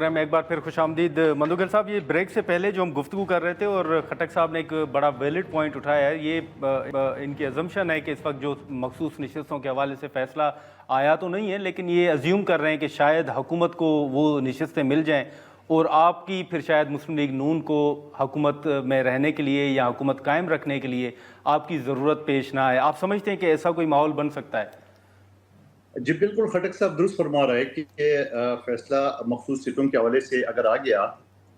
Programme میں ایک بار پھر خوش آمدید مندوگر صاحب. یہ بریک سے پہلے جو ہم گفتگو کر رہے تھے اور خٹک صاحب نے ایک بڑا ویلڈ پوائنٹ اٹھایا ہے, یہ ان کی ازمپشن ہے کہ اس وقت جو مخصوص نشستوں کے حوالے سے فیصلہ آیا تو نہیں ہے, لیکن یہ ازیوم کر رہے ہیں کہ شاید حکومت کو وہ نشستیں مل جائیں اور آپ کی پھر شاید مسلم لیگ نون کو حکومت میں رہنے کے لیے یا حکومت قائم رکھنے کے لیے آپ کی ضرورت پیش نہ آئے. آپ سمجھتے ہیں کہ ایسا کوئی ماحول بن سکتا ہے؟ جی بالکل, خٹک صاحب درست فرما رہے ہیں کہ فیصلہ مخصوص سیٹوں کے حوالے سے اگر آ گیا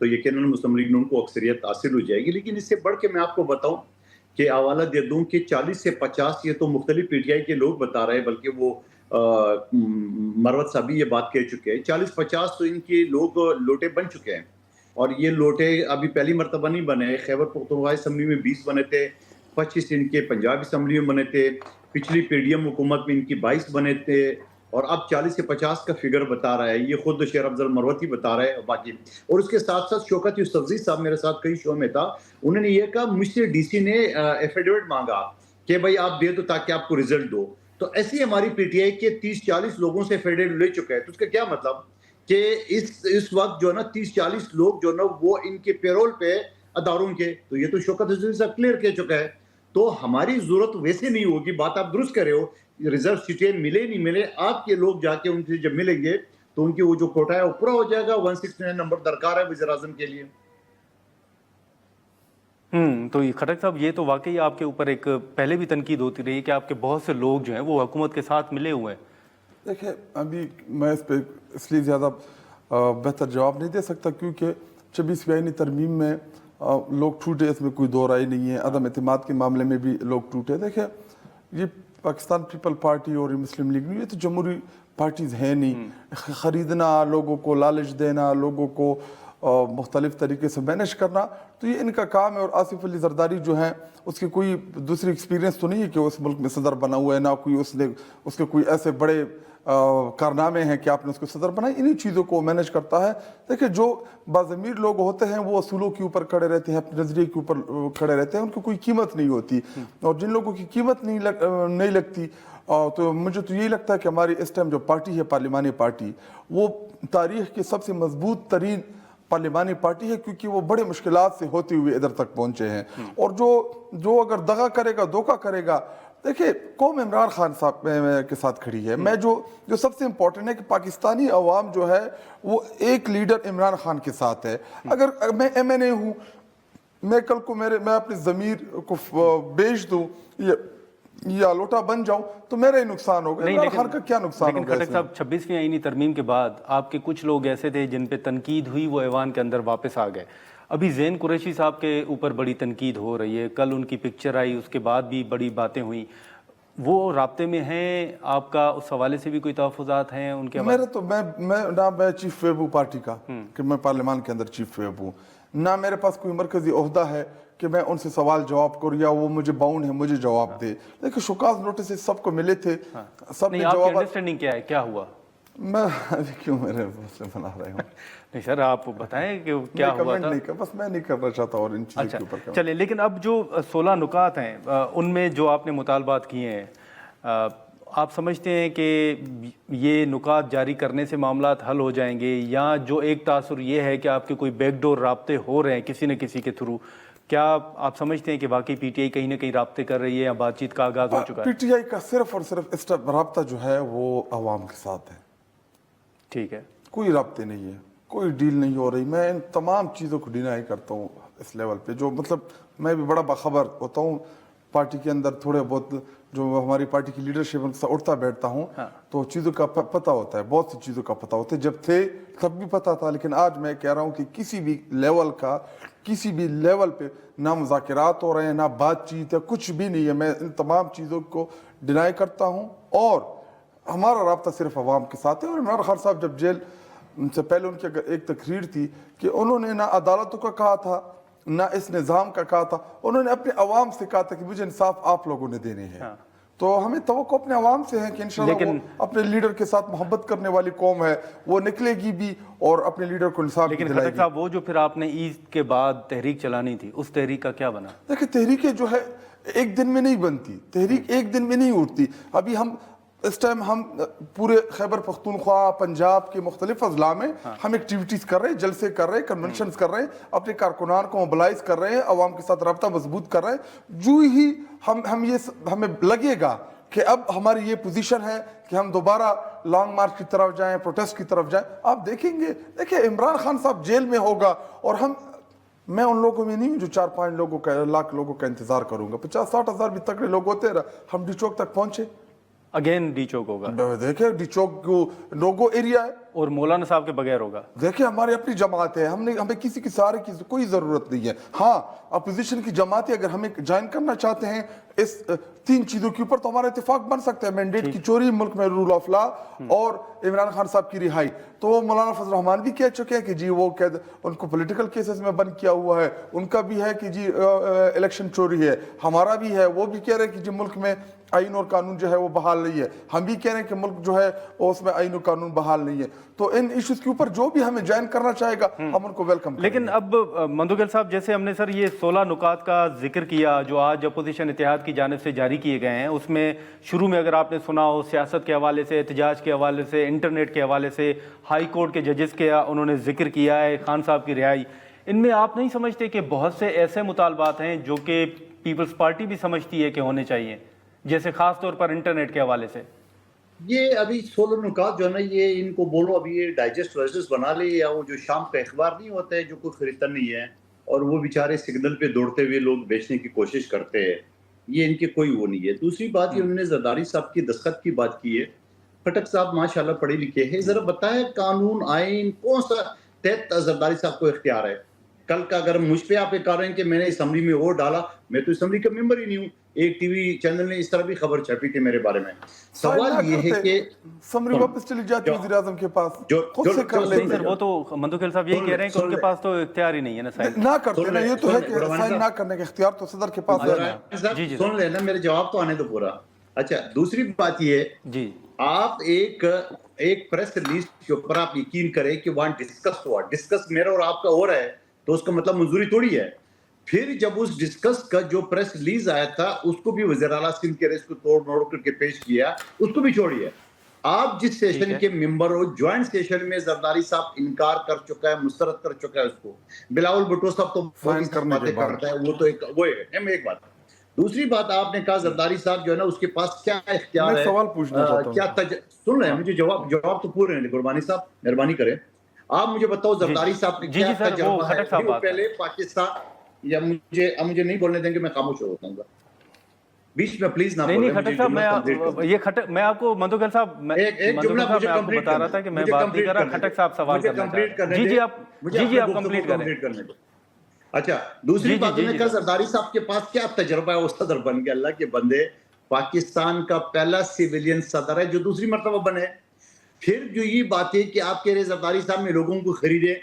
تو یقیناً مسلم لیگ نون کو اکثریت حاصل ہو جائے گی. لیکن اس سے بڑھ کے میں آپ کو بتاؤں کہ حوالہ دے دوں کہ 40 سے 50 یہ تو مختلف پی ٹی آئی کے لوگ بتا رہے ہیں, بلکہ وہ مروت صاحب بھی یہ بات کہہ چکے ہیں, 40-50 تو ان کے لوگ لوٹے بن چکے ہیں. اور یہ لوٹے ابھی پہلی مرتبہ نہیں بنے. خیبر پختونخوا اسمبلی میں 20 بنے تھے, 25 ان کے پنجاب اسمبلی میں بنے تھے, پچھلی پی ڈی ایم حکومت میں ان کی 22 بنے تھے, اور اب 40 سے 50 کا فگر بتا رہا ہے. یہ خود شیر افضل مروتی بتا رہے ہیں باقی. اور اس کے ساتھ ساتھ شوکت یوسفزئی صاحب میرے ساتھ کئی شو میں تھا, انہوں نے یہ کہا مجھ سے ڈی سی نے ایفیڈیوٹ مانگا کہ بھائی آپ دے دو تاکہ آپ کو رزلٹ دو. تو ایسی ہماری پی ٹی آئی کے 30-40 لوگوں سے ایفیڈیوٹ لے چکے ہیں. تو اس کا کیا مطلب کہ اس وقت جو ہے نا 30-40 لوگ جو ہے نا وہ ان کے پیرول پہ اداروں کے, تو یہ تو شوکت یوسفزئی صاحب کلیئر کہہ چکا ہے. تو ہماری ضرورت ویسے نہیں ہوگی. بات آپ درست کر رہے ہو, ریزرو سیٹیں ملے نہیں ملے, آپ کے لوگ جا کے ان سے جب ملیں گے تو ان کی وہ جو کوٹا ہے وہ پورا ہو جائے گا. 169 نمبر درکار ہے وزیر اعظم کے لیے. تو یہ خٹک صاحب, یہ تو واقعی آپ کے اوپر ایک پہلے بھی تنقید ہوتی رہی ہے کہ آپ کے بہت سے لوگ جو ہیں وہ حکومت کے ساتھ ملے ہوئے ہیں. دیکھیں ابھی میں اس پہ اس لیے زیادہ بہتر جواب نہیں دے سکتا کیونکہ 26 آئینی ترمیم میں لوگ ٹوٹے, اس میں کوئی دو رائے نہیں ہے. عدم اعتماد کے معاملے میں بھی لوگ ٹوٹے. دیکھیں یہ پاکستان پیپل پارٹی اور مسلم لیگ, یہ تو جمہوری پارٹیز ہیں نہیں. خریدنا, لوگوں کو لالچ دینا, لوگوں کو مختلف طریقے سے مینیج کرنا, تو یہ ان کا کام ہے. اور آصف علی زرداری جو ہیں اس کی کوئی دوسری ایکسپیرینس تو نہیں ہے کہ اس ملک میں صدر بنا ہوا ہے, نہ کوئی اس کے کوئی ایسے بڑے کارنامے ہیں کہ آپ نے اس کو صدر بنائی. انہی چیزوں کو مینیج کرتا ہے. دیکھیں جو باضمیر لوگ ہوتے ہیں وہ اصولوں کے اوپر کھڑے رہتے ہیں, اپنے نظریے کے اوپر کھڑے رہتے ہیں, ان کو کوئی قیمت نہیں ہوتی. اور جن لوگوں کی قیمت نہیں لگتی, تو مجھے تو یہی لگتا ہے کہ ہماری اس ٹائم جو پارٹی ہے پارلیمانی پارٹی, وہ تاریخ کی سب سے مضبوط ترین پارلیمانی پارٹی ہے, کیونکہ وہ بڑے مشکلات سے ہوتے ہوئے ادھر تک پہنچے ہیں. اور جو اگر دغا کرے گا, دھوکہ کرے گا, دیکھیں قوم عمران خان صاحب کے ساتھ کھڑی ہے. میں جو سب سے امپورٹنٹ ہے کہ پاکستانی عوام جو ہے وہ ایک لیڈر عمران خان کے ساتھ ہے. اگر میں ایم این اے ہوں, میں کل کو میں اپنی ضمیر کو بیچ دوں یا لوٹا بن جاؤں تو میرا ہی نقصان ہوگا. عمران خان کا کیا نقصان ہوگا؟ لیکن خٹک صاحب 26ویں آئینی ترمیم کے بعد آپ کے کچھ لوگ ایسے تھے جن پہ تنقید ہوئی, وہ ایوان کے اندر واپس آ گئے. ابھی زین قریشی صاحب کے اوپر بڑی تنقید ہو رہی ہے, کل ان کی پکچر آئی, اس کے بعد بھی بڑی باتیں ہوئیں. وہ رابطے میں ہیں آپ کا, اس حوالے سے بھی کوئی تحفظات ہیں ان کے؟ میرا تو میں چیف ویب ہوں پارٹی کا کہ میں پارلیمان کے اندر چیف ویب ہوں, نہ میرے پاس کوئی مرکزی عہدہ ہے کہ میں ان سے سوال جواب کروں یا وہ مجھے باؤنڈ ہے مجھے جواب دے. لیکن شوکاز نوٹس سب کو ملے تھے, سب نے جواب. انڈرسٹینڈنگ کیا ہے, کیا ہوا؟ میں کیوں میرے سے بنا رہے ہوں؟ نہیں سر, آپ بتائیں کہ کیا ہوا تھا. بس میں نہیں کرنا چاہتا اور ان چیزوں کے اوپر. چلیں, لیکن اب جو 16 نکات ہیں ان میں جو آپ نے مطالبات کیے ہیں, آپ سمجھتے ہیں کہ یہ نکات جاری کرنے سے معاملات حل ہو جائیں گے, یا جو ایک تاثر یہ ہے کہ آپ کے کوئی بیک ڈور رابطے ہو رہے ہیں کسی نہ کسی کے تھرو, کیا آپ سمجھتے ہیں کہ واقعی پی ٹی آئی کہیں نہ کہیں رابطے کر رہی ہے یا بات چیت کا آغاز ہو چکا ہے؟ پی ٹی آئی کا صرف اور صرف رابطہ جو ہے وہ عوام کے ساتھ ہے. ٹھیک ہے, کوئی رابطے نہیں ہے, کوئی ڈیل نہیں ہو رہی. میں ان تمام چیزوں کو ڈینائی کرتا ہوں اس لیول پہ. جو مطلب میں بھی بڑا باخبر ہوتا ہوں پارٹی کے اندر, تھوڑے بہت جو ہماری پارٹی کی لیڈرشپ ان سے اٹھتا بیٹھتا ہوں تو چیزوں کا پتہ ہوتا ہے, بہت سی چیزوں کا پتہ ہوتا ہے. جب تھے تب بھی پتہ تھا, لیکن آج میں کہہ رہا ہوں کہ کسی بھی لیول پہ نہ مذاکرات ہو رہے ہیں, نہ بات چیت ہے, کچھ بھی نہیں ہے. میں ان تمام چیزوں کو ڈینائی کرتا ہوں اور ہمارا رابطہ صرف عوام کے ساتھ ہے. اور عمران خان صاحب جب جیل سے پہلے ان کی ایک تقریر تھی کہ انہوں نے نہ عدالتوں کا کہا تھا نہ اس نظام کا کہا تھا, انہوں نے اپنے عوام سے کہا تھا کہ مجھے انصاف آپ لوگوں نے دینے ہیں. تو ہمیں توقع اپنے عوام سے ہے کہ انشاءاللہ وہ اپنے لیڈر کے ساتھ محبت کرنے والی قوم ہے, وہ نکلے گی بھی اور اپنے لیڈر کو انصاف دلائے گی. لیکن خٹک صاحب, وہ جو پھر آپ نے عید کے بعد تحریک چلانی تھی, اس تحریک کا کیا بنا؟ دیکھیں تحریکیں جو ہے ایک دن میں نہیں بنتی, تحریک ایک دن میں نہیں اٹھتی. ابھی ہم اس ٹائم ہم پورے خیبر پختونخوا پنجاب کے مختلف اضلاع میں ہم ایکٹیویٹیز کر رہے ہیں, جلسے کر رہے ہیں, کنونشنز کر رہے ہیں, اپنے کارکنان کو موبلائز کر رہے ہیں, عوام کے ساتھ رابطہ مضبوط کر رہے ہیں. جو ہی ہمیں لگے گا کہ اب ہماری یہ پوزیشن ہے کہ ہم دوبارہ لانگ مارچ کی طرف جائیں, پروٹیسٹ کی طرف جائیں, آپ دیکھیں گے. دیکھیں عمران خان صاحب جیل میں ہوگا اور میں ان لوگوں میں نہیں ہوں جو 4-5 لوگوں کا لاکھ لوگوں کا انتظار کروں گا. 50-60 ہزار بھی تکڑے لوگ ہوتے ہیں. ہم ڈی چوک تک پہنچے, اگین ڈی چوک ہوگا, دیکھیں ڈی چوک کو نوگو ایریا ہے اور مولانا صاحب کے بغیر ہوگا. دیکھیں ہماری اپنی جماعت ہے, ہمیں کسی کی سہارے کی کوئی ضرورت نہیں ہے. ہاں اپوزیشن کی جماعتیں اگر ہمیں جوائن کرنا چاہتے ہیں اس 3 چیزوں کے اوپر تو ہمارا اتفاق بن سکتا ہے. مینڈیٹ کی چوری, ملک میں رول آف لا, اور عمران خان صاحب کی رہائی. تو مولانا فضل الرحمان بھی کہہ چکے ہیں کہ جی وہ قید ان کو پولیٹیکل کیسز میں بند کیا ہوا ہے. ان کا بھی ہے کہ جی الیکشن چوری ہے. ہمارا بھی ہے, وہ بھی کہہ رہے ہیں کہ جی ملک میں آئین اور قانون جو ہے وہ بحال نہیں ہے. ہم بھی کہہ رہے ہیں کہ ملک جو ہے اس میں آئین اور قانون بحال نہیں ہے. تو ان ایشوز کے اوپر جو بھی ہمیں جوائن کرنا چاہے گا ہم ان کو ویلکم کریں گے. لیکن اب مندوگل صاحب, جیسے ہم نے سر یہ 16 نکات کا ذکر کیا جو آج اپوزیشن اتحاد کی جانب سے جاری کیے گئے ہیں, اس میں شروع میں اگر آپ نے سنا ہو سیاست کے حوالے سے, احتجاج کے حوالے سے, انٹرنیٹ کے حوالے سے, ہائی کورٹ کے ججز کے انہوں نے ذکر کیا ہے, خان صاحب کی رہائی. ان میں آپ نہیں سمجھتے کہ بہت سے ایسے مطالبات ہیں جو کہ پیپلز پارٹی بھی سمجھتی ہے کہ ہونے چاہیے, جیسے خاص طور پر انٹرنیٹ کے حوالے سے؟ یہ ابھی 16 نکات جو ہے نا, یہ ان کو بولو ابھی یہ ڈائجسٹ وائجسٹ بنا لے, یا وہ جو شام کا اخبار نہیں ہوتا ہے جو کوئی خریدتا نہیں ہے اور وہ بیچارے سگنل پہ دوڑتے ہوئے لوگ بیچنے کی کوشش کرتے ہیں, یہ ان کے کوئی وہ نہیں ہے. دوسری بات یہ انہوں نے زرداری صاحب کی دستخط کی بات کی ہے. خٹک صاحب ماشاءاللہ پڑھے لکھے ہیں, ذرا بتائیں قانون آئین کون سا تحت زرداری صاحب کو اختیار ہے. کل کا اگر مجھ پہ آپ کہہ رہے ہیں کہ میں نے اسمبلی میں ووٹ ڈالا, میں تو اسمبلی کا ممبر ہی نہیں ہوں. ایک ٹی وی چینل نے اس طرح بھی خبر چھپی تھی میرے بارے میں. سوال یہ ہے کہ سمری واپس چلی جاتی وزیر اعظم کے پاس, خود سے کر نہیں سر, وہ تو مندوگل صاحب یہی کہہ رہے ہیں کہ ان کے پاس تو اختیار ہی نہیں ہے نا سائن نہ کرتے نا. یہ تو ہے کہ سائن نہ کرنے کا اختیار تو صدر کے پاس ہے. سن لینا, میرے جواب تو آنے دو پورا. اچھا, دوسری بات یہ ہے جی, آپ ایک پریس ریلیز کے اوپر آپ یقین کریں کہ وہاں ڈسکس ہوا, ڈسکس میرا اور آپ کا ہو رہا ہے تو اس کا مطلب منظوری تھوڑی ہے. پھر جب اس ڈسکس کا جو پریس ریلیز آیا تھا اس کو بھی وزیر اعلیٰ سندھ کے رئیس کو توڑ موڑ کر کے پیش کیا, اس کو بھی چھوڑیے. آپ جس سیشن کے ممبر ہو, جوائنٹ سیشن میں زرداری صاحب انکار کر چکا ہے, مسترد کر چکا ہے اس کو. بلاول بھٹو صاحب تو باتیں کرتا ہے, وہ تو ایک بات. دوسری بات آپ نے کہا زرداری صاحب جو ہے نا اس کے پاس کیا اختیار ہے, سوال پوچھنا چاہتا ہوں. سن رہے ہیں مجھے جواب تو پورے ہیں. قربانی صاحب مہربانی کریں, آپ مجھے بتاؤ زرداری صاحب نے کیا تجربہ ہے پہلے پاکستان, یا مجھے نہیں بولنے دیں گے, میں خاموش ہو جاؤں گا بیچ میں, پلیز نہ بولیں. خٹک صاحب میں آپ کو مندوگل صاحب بتا رہا تھا کہ میں بات نہیں کر رہا, خٹک صاحب سوال کرنا چاہتے ہیں. جی آپ کمپلیٹ کریں. اچھا, دوسری بات میں کہا زرداری صاحب کے پاس کیا تجربہ ہے, وہ صدر بن گیا. اللہ کے بندے, پاکستان کا پہلا سیویلین صدر ہے جو دوسری مرتبہ بنے. پھر جو یہ بات ہے کہ آپ کہہ رہے زرداری صاحب میں لوگوں کو خریدے,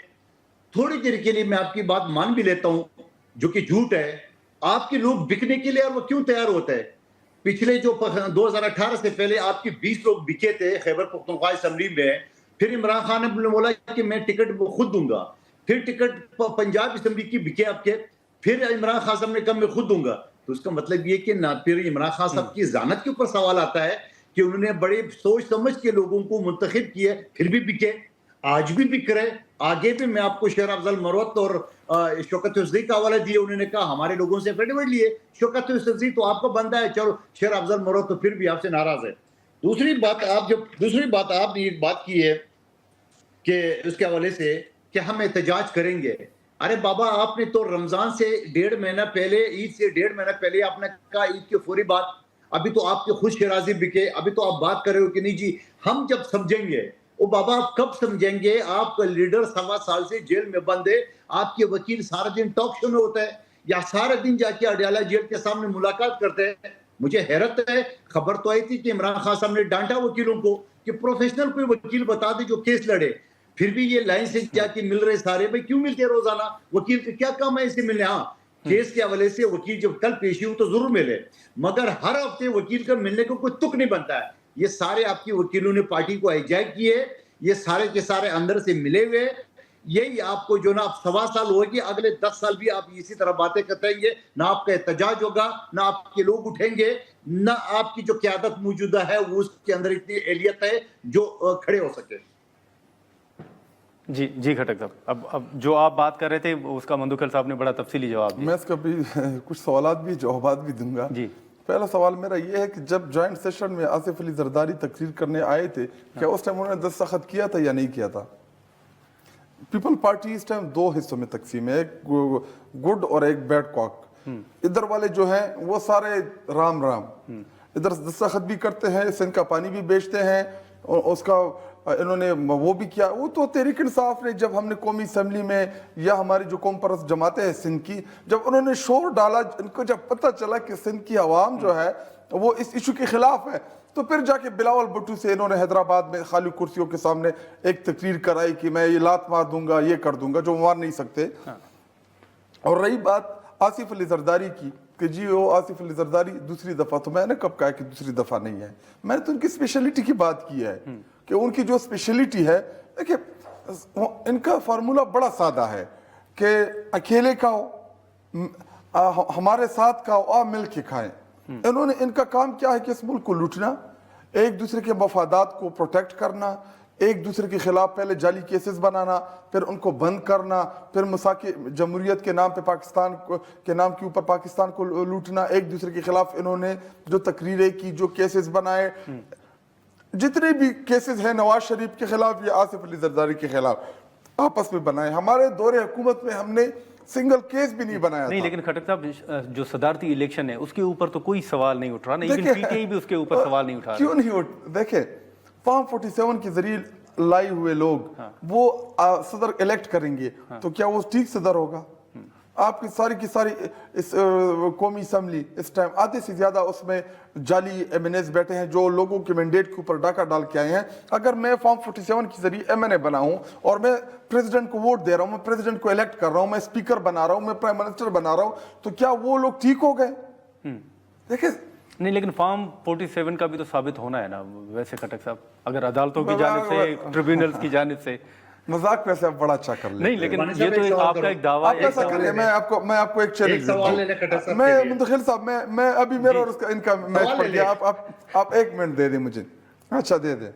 تھوڑی دیر کے لیے میں آپ کی بات مان بھی لیتا ہوں جو کہ جھوٹ ہے. آپ کے لوگ بکنے کے لیے وہ کیوں تیار ہوتا ہے؟ پچھلے جو 2018 سے پہلے آپ کے 20 لوگ بکے تھے خیبر پختونخوا اسمبلی میں. پھر عمران خان نے بولا کہ میں ٹکٹ خود دوں گا. پھر ٹکٹ پنجاب اسمبلی کی بکے آپ کے, پھر عمران خان صاحب نے کہا میں خود دوں گا. تو اس کا مطلب یہ کہ نہ پھر عمران خان صاحب کی ذہانت کے اوپر سوال آتا ہے کہ انہوں نے بڑے سوچ سمجھ کے لوگوں کو منتخب کیے, پھر بھی بکے, آج بھی بک رہے. آگے بھی میں آپ کو شیر افضل مروت اور شوکت حسنی کا حوالہ دیے, انہوں نے کہا ہمارے لوگوں سے ایفیڈیوٹ لیے. شوکت حسنی تو آپ کا بندہ ہے, چلو شیر افضل مروت تو پھر بھی آپ سے ناراض ہے. دوسری بات آپ نے ایک بات کی ہے کہ اس کے حوالے سے کہ ہم احتجاج کریں گے. ارے بابا, آپ نے تو رمضان سے 1.5 مہینہ پہلے, عید سے 1.5 مہینہ پہلے آپ نے کہا عید کے فوری بعد, ابھی تو آپ کے خود شیرازی بکے, ابھی تو آپ بات کر رہے ہو کہ نہیں جی ہم جب سمجھیں گے. او بابا, آپ کب سمجھیں گے؟ آپ کا لیڈر 1.25 سال سے جیل میں بند ہے, آپ کے وکیل سارا دن ٹاک شو میں ہوتا ہے یا سارا دن جا کے اڈیالہ جیل کے سامنے ملاقات کرتے ہیں. مجھے حیرت ہے, خبر تو آئی تھی کہ عمران خان صاحب نے ڈانٹا وکیلوں کو کہ پروفیشنل کوئی وکیل بتا دے جو کیس لڑے. پھر بھی یہ لائن سے جا کے مل رہے سارے. بھائی کیوں ملتے روزانہ؟ وکیل کا کیا کام ہے اسے ملنے؟ ہاں, کیس کے حوالے سے وکیل جب کل پیشی ہو تو ضرور ملے, مگر ہر ہفتے وکیل کا ملنے کو کوئی تک نہیں بنتا ہے. یہ سارے آپ کی وکیلوں نے پارٹی کو ہائی جیک کیے, یہ سارے کے سارے اندر سے ملے ہوئے. یہی آپ کو جو نا آپ 1.25 سال ہوگی, اگلے 10 سال بھی آپ اسی طرح باتیں کرتے رہیں گے, نہ آپ کا احتجاج ہوگا, نہ آپ کے لوگ اٹھیں گے, نہ آپ کی جو قیادت موجودہ ہے وہ اس کے اندر اتنی اہلیت ہے جو کھڑے ہو سکے. جی کھٹک صاحب, اب جو آپ بات کر رہے تھے اس کا مندوخیل صاحب نے بڑا تفصیلی جواب دیا. میں اس کا بھی کچھ سوالات بھی جوابات بھی دوں گا. جی, پہلا سوال میرا یہ ہے کہ جب جوائنٹ سیشن میں آصف علی زرداری تقریر کرنے آئے تھے, کیا اس ٹائم انہوں نے دستخط کیا تھا یا نہیں کیا تھا؟ پیپل پارٹی اس ٹائم 2 حصوں میں تقسیم ہے, ایک گڈ اور ایک بیڈ کاک. ادھر والے جو ہیں وہ سارے رام رام, ادھر دستخط بھی کرتے ہیں, سندھ کا پانی بھی بیچتے ہیں, اور اس کا انہوں نے وہ بھی کیا. وہ تو تحریک انصاف نے جب ہم نے قومی اسمبلی میں یا ہماری جو قوم پرست جماعتیں ہیں سندھ کی, جب انہوں نے شور ڈالا, ان کو جب پتہ چلا کہ سندھ کی عوام جو ہے وہ اس ایشو کے خلاف ہے, تو پھر جا کے بلاول بھٹو سے انہوں نے حیدرآباد میں خالی کرسیوں کے سامنے ایک تقریر کرائی کہ میں یہ لات مار دوں گا, یہ کر دوں گا, جو مار نہیں سکتے. اور رہی بات آصف علی زرداری کی کہ جی وہ آصف علی زرداری دوسری دفعہ, تو میں نے کب کہا کہ دوسری دفعہ نہیں ہے, میں نے تو ان کی اسپیشلٹی کی بات کی ہے کہ ان کی جو اسپیشلٹی ہے, دیکھیں ان کا فارمولہ بڑا سادہ ہے کہ اکیلے کھاؤ, ہمارے ساتھ کھاؤ, آپ مل کے کھائیں. انہوں نے, ان کا کام کیا ہے کہ اس ملک کو لوٹنا, ایک دوسرے کے مفادات کو پروٹیکٹ کرنا, ایک دوسرے کے خلاف پہلے جعلی کیسز بنانا, پھر ان کو بند کرنا, پھر مساکی جمہوریت کے نام پہ پاکستان کے نام کے اوپر پاکستان کو لوٹنا, ایک دوسرے کے خلاف انہوں نے جو تقریریں کی, جو کیسز بنائے, جتنے بھی کیسز ہیں نواز شریف کے خلاف یا آصف علی زرداری کے خلاف آپس میں بنائے. ہمارے دور حکومت میں ہم نے سنگل کیس بھی نہیں بنایا نہیں, تھا. لیکن کھٹک صاحب جو صدارتی الیکشن ہے اس کے اوپر تو کوئی سوال نہیں اٹھ رہا, نہیں پی ٹی آئی بھی اس کے اوپر سوال نہیں اٹھا رہا. کیوں نہیں دیکھیں فارم 47 کے ذریعے لائے ہوئے لوگ وہ صدر الیکٹ کریں گے, تو کیا وہ ٹھیک صدر ہوگا؟ آپ کی ساری اس قومی اسمبلی اس ٹائم آدھے سے زیادہ اس میں جعلی ایم این ایز بیٹھے ہیں جو لوگوں کے مینڈیٹ کے اوپر ڈاکہ ڈال کے آئے ہیں. اگر میں فارم 47 کے ذریعے ایم این اے بنا ہوں اور میں پریزیڈنٹ کو ووٹ دے رہا ہوں, میں پریزیڈنٹ کو الیکٹ کر رہا ہوں, میں اسپیکر بنا رہا ہوں, میں پرائم منسٹر بنا رہا ہوں, تو کیا وہ لوگ ٹھیک ہو گئے؟ دیکھیں نہیں, لیکن فارم 47 کا بھی تو ثابت ہونا ہے نا ویسے کھٹک صاحب, اگر عدالتوں کی جانب سے, ٹریبیونلز کی جانب سے. مذاق ویسے آپ بڑا اچھا کر لیں. نہیں, لیکن یہ تو آپ کا ایک دعویٰ ہے. ایسا کریں, میں آپ کو ایک چیلنج دیتا ہوں. میں منتخب صاحب, میں ابھی میرا اور اس کا ان کا میچ پڑ گیا, آپ 1 منٹ دے دیں مجھے. اچھا دے دیں.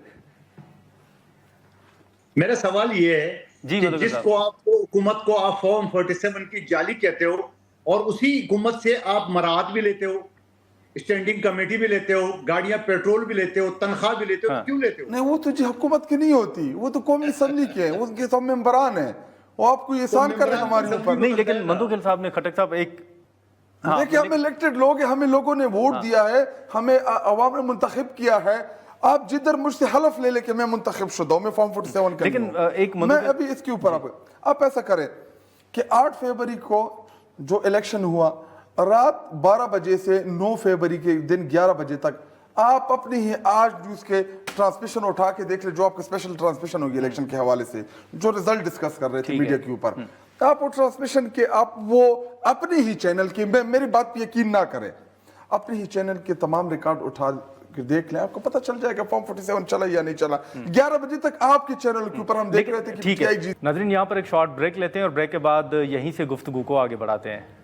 میرا سوال یہ ہے کہ جس کو آپ حکومت کو آپ فارم 47 کی جعلی کہتے ہو اور اسی حکومت سے آپ مراعات بھی لیتے ہو, اسٹینڈنگ کمیٹی بھی لیتے ہو, گاڑیاں پیٹرول بھی لیتے ہو, تنخواہ بھی لیتے ہو, کیوں لیتے ہو؟ نہیں, وہ تو جی حکومت کی نہیں ہوتی, وہ تو قومی اسمبلی کے ہیں, ان کے سب ممبران ہیں, وہ آپ کو احسان کر رہے ہیں ہمارے اوپر. نہیں, لیکن مندوخیل صاحب نے, کھٹک صاحب, ایک دیکھیں ہم الیکٹڈ لوگ ہیں, ہمیں لوگوں نے ووٹ دیا ہے, ہمیں عوام نے منتخب کیا ہے. آپ جدھر مجھ سے حلف لے لے کہ میں منتخب شدہ ہوں, میں فارم 47 کا لیکن ایک میں ابھی اس کے اوپر آپ ایسا کریں کہ 8 فروری کو جو الیکشن ہوا, رات 12 بجے سے 9 فروری کے دن 11 بجے تک آپ اپنی ہی آج نیوز کے ٹرانسمیشن اٹھا کے دیکھ لیں, جو آپ کا اسپیشل ٹرانسمیشن ہوگی الیکشن کے حوالے سے, جو رزلٹ ڈسکس کر رہے تھے میڈیا کے اوپر, آپ وہ ٹرانسمیشن کے آپ وہ اپنی ہی چینل کے, میری بات پہ یقین نہ کریں, اپنی ہی چینل کے تمام ریکارڈ اٹھا کے دیکھ لیں, آپ کو پتہ چل جائے گا فارم 47 چلا یا نہیں چلا. 11 بجے تک آپ کے چینل کے اوپر ہم دیکھ رہے تھے کہ ٹھیک ہے. ناظرین, یہاں پر ایک شارٹ بریک لیتے ہیں اور بریک کے بعد یہیں سے گفتگو کو آگے بڑھاتے ہیں.